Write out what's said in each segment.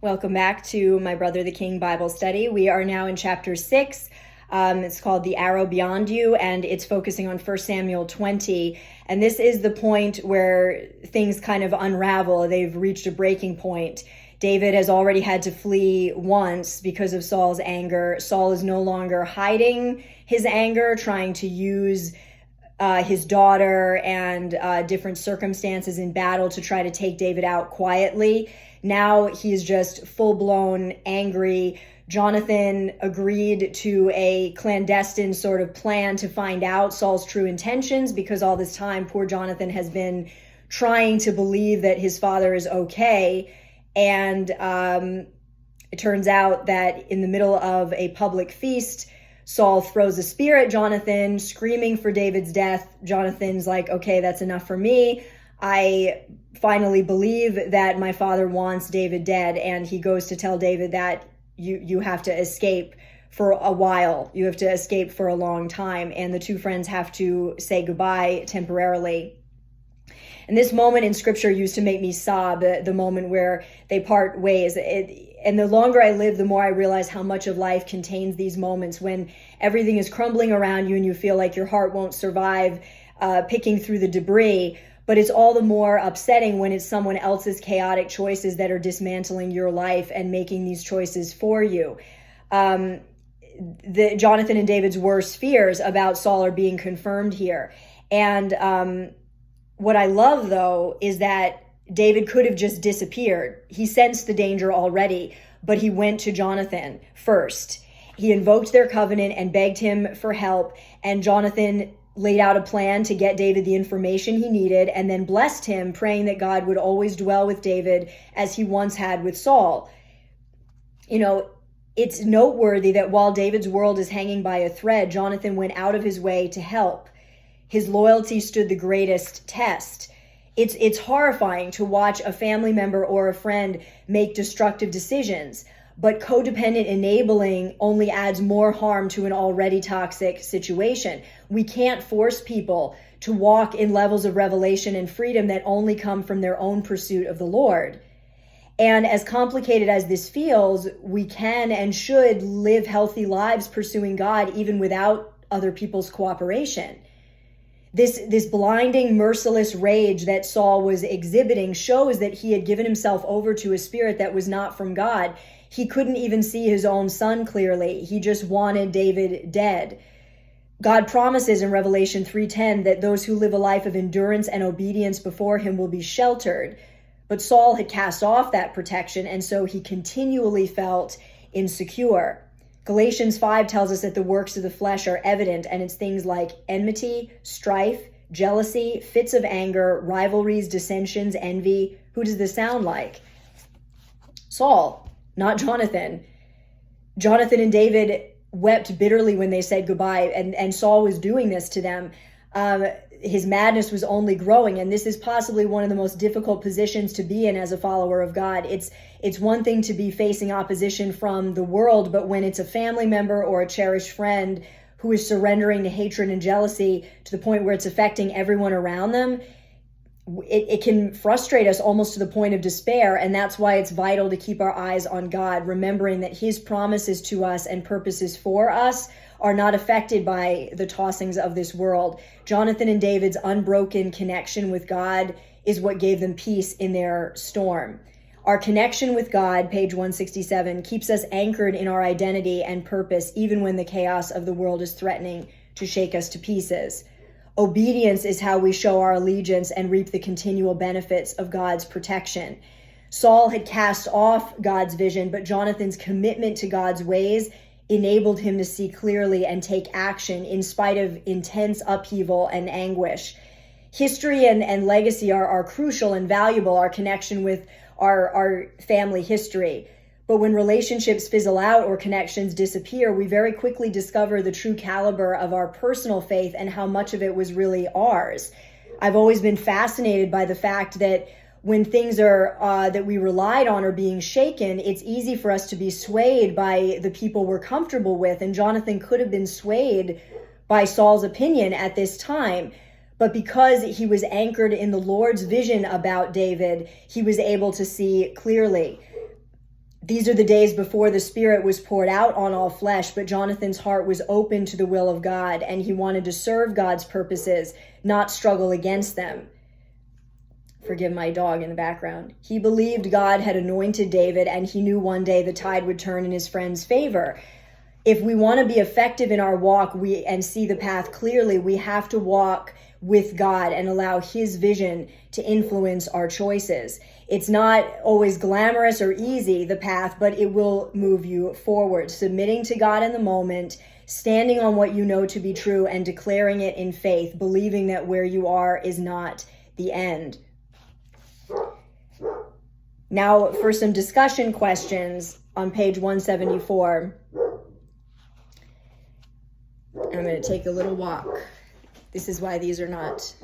Welcome back to my Brother the King Bible study. We are now in chapter 6. It's called The Arrow Beyond You, and it's focusing on 1 Samuel 20. And this is the point where things kind of unravel. They've reached a breaking point. David has already had to flee once because of Saul's anger. Saul is no longer hiding his anger, trying to use his daughter and different circumstances in battle to try to take David out quietly. Now he's just full-blown angry. Jonathan agreed to a clandestine sort of plan to find out Saul's true intentions, because all this time poor Jonathan has been trying to believe that his father is okay. And it turns out that in the middle of a public feast, Saul throws a spear at Jonathan, screaming for David's death. Jonathan's like, okay, that's enough for me. I finally believe that my father wants David dead. And he goes to tell David that you have to escape for a while. You have to escape for a long time. And the two friends have to say goodbye temporarily. And this moment in scripture used to make me sob, the moment where they part ways. And the longer I live, the more I realize how much of life contains these moments when everything is crumbling around you and you feel like your heart won't survive picking through the debris. But it's all the more upsetting when it's someone else's chaotic choices that are dismantling your life and making these choices for you. Jonathan and David's worst fears about Saul are being confirmed here. And what I love, though, is that David could have just disappeared. He sensed the danger already, but he went to Jonathan first. He invoked their covenant and begged him for help, and Jonathan laid out a plan to get David the information he needed and then blessed him, praying that God would always dwell with David as he once had with Saul. You know, it's noteworthy that while David's world is hanging by a thread, Jonathan went out of his way to help. His loyalty stood the greatest test. It's horrifying to watch a family member or a friend make destructive decisions, but codependent enabling only adds more harm to an already toxic situation. We can't force people to walk in levels of revelation and freedom that only come from their own pursuit of the Lord. And as complicated as this feels, we can and should live healthy lives pursuing God even without other people's cooperation. This blinding, merciless rage that Saul was exhibiting shows that he had given himself over to a spirit that was not from God. He couldn't even see his own son clearly. He just wanted David dead. God promises in Revelation 3:10 that those who live a life of endurance and obedience before him will be sheltered. But Saul had cast off that protection, and so he continually felt insecure. Galatians 5 tells us that the works of the flesh are evident, and it's things like enmity, strife, jealousy, fits of anger, rivalries, dissensions, envy. Who does this sound like? Saul, not Jonathan. Jonathan and David wept bitterly when they said goodbye, and Saul was doing this to them. His madness was only growing, and this is possibly one of the most difficult positions to be in as a follower of God. It's one thing to be facing opposition from the world, but when it's a family member or a cherished friend who is surrendering to hatred and jealousy to the point where it's affecting everyone around them, it can frustrate us almost to the point of despair. And that's why it's vital to keep our eyes on God, remembering that his promises to us and purposes for us are not affected by the tossings of this world. Jonathan and David's unbroken connection with God is what gave them peace in their storm. Our connection with God, page 167, keeps us anchored in our identity and purpose, even when the chaos of the world is threatening to shake us to pieces. Obedience is how we show our allegiance and reap the continual benefits of God's protection. Saul had cast off God's vision, but Jonathan's commitment to God's ways enabled him to see clearly and take action in spite of intense upheaval and anguish. History and legacy are crucial and valuable, our connection with our family history. But when relationships fizzle out or connections disappear, we very quickly discover the true caliber of our personal faith and how much of it was really ours. I've always been fascinated by the fact that when things are that we relied on are being shaken, it's easy for us to be swayed by the people we're comfortable with. And Jonathan could have been swayed by Saul's opinion at this time. But because he was anchored in the Lord's vision about David, he was able to see clearly. These are the days before the Spirit was poured out on all flesh, but Jonathan's heart was open to the will of God, and he wanted to serve God's purposes, not struggle against them. Forgive my dog in the background. He believed God had anointed David, and he knew one day the tide would turn in his friend's favor. If we want to be effective in our walk and see the path clearly, we have to walk with God and allow his vision to influence our choices. It's not always glamorous or easy, the path, but it will move you forward. Submitting to God in the moment, standing on what you know to be true, and declaring it in faith, believing that where you are is not the end. Now for some discussion questions on page 174. I'm going to take a little walk. This is why these are not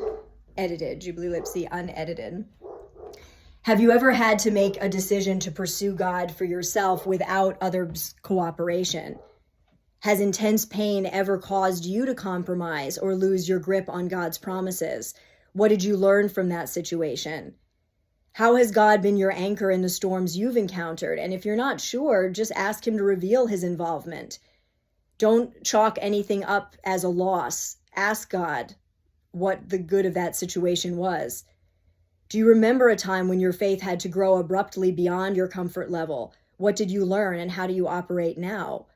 edited. Jubilee Lipsy unedited. Have you ever had to make a decision to pursue God for yourself without others' cooperation? Has intense pain ever caused you to compromise or lose your grip on God's promises? What did you learn from that situation? How has God been your anchor in the storms you've encountered? And if you're not sure, just ask him to reveal his involvement. Don't chalk anything up as a loss. Ask God what the good of that situation was. Do you remember a time when your faith had to grow abruptly beyond your comfort level? What did you learn, and how do you operate now?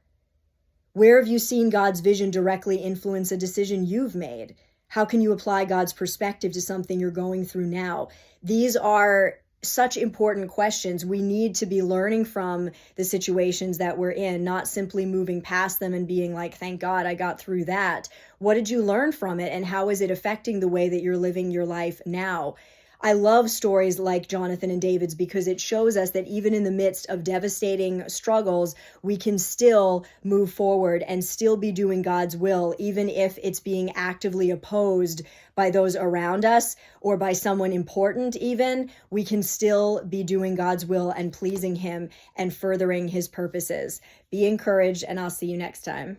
Where have you seen God's vision directly influence a decision you've made? How can you apply God's perspective to something you're going through now? These are such important questions. We need to be learning from the situations that we're in, not simply moving past them and being like, thank God I got through that. What did you learn from it, and how is it affecting the way that you're living your life now? I love stories like Jonathan and David's because it shows us that even in the midst of devastating struggles, we can still move forward and still be doing God's will, even if it's being actively opposed by those around us or by someone important even. We can still be doing God's will and pleasing him and furthering his purposes. Be encouraged, and I'll see you next time.